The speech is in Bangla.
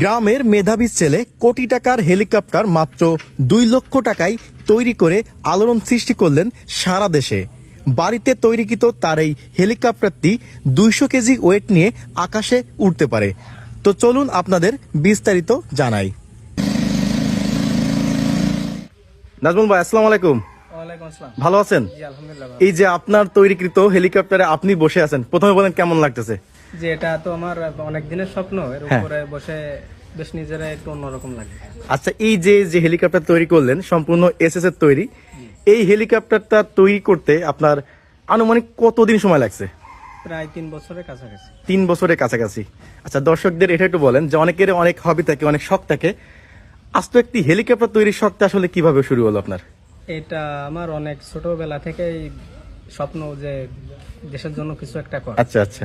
গ্রামের মেধাবী ছেলে কোটি টাকার হেলিকপ্টার মাত্র 2 লক্ষ টাকায় তৈরি করে আলোড়ন সৃষ্টি করলেন সারা দেশে। বাড়িতে তৈরিকৃত তার এই হেলিকপ্টারটি 200 কেজি ওয়েট নিয়ে আকাশে উড়তে পারে। তো চলুন আপনাদের বিস্তারিত জানাই। নাজমুল ভাই, আসসালামু আলাইকুম। ওয়ালাইকুম আসসালাম। ভালো আছেন? জি আলহামদুলিল্লাহ ভালো। এই যে আপনার তৈরিকৃত হেলিকপ্টারে আপনি বসে আছেন, প্রথমে বলেন কেমন লাগতেছে? যে এটা তো আমার অনেক দিনের স্বপ্ন, এর হ্যাঁ। উপরে বসে বেশ নিজেরা একটু অন্যরকম লাগে। আচ্ছা, এই যে যে হেলিকপ্টার তৈরি করলেন সম্পূর্ণ এসএস এর তৈরি, এই হেলিকপ্টারটা তৈরি করতে আপনার আনুমানিক কতদিন সময় লাগছে? প্রায় 3 বছরের কাছাকাছি। 3 বছরের কাছাকাছি। আচ্ছা, দর্শকদের এটা একটু বলেন যে অনেকের অনেক হবি থাকে, অনেক শখ থাকে। আজ তো একটি হেলিকপ্টার তৈরির শখটা আসলে কিভাবে শুরু হলো আপনার? এটা আমার অনেক ছোটবেলা থেকেই স্বপ্ন যে দেশের জন্য কিছু একটা করা। আচ্ছা আচ্ছা।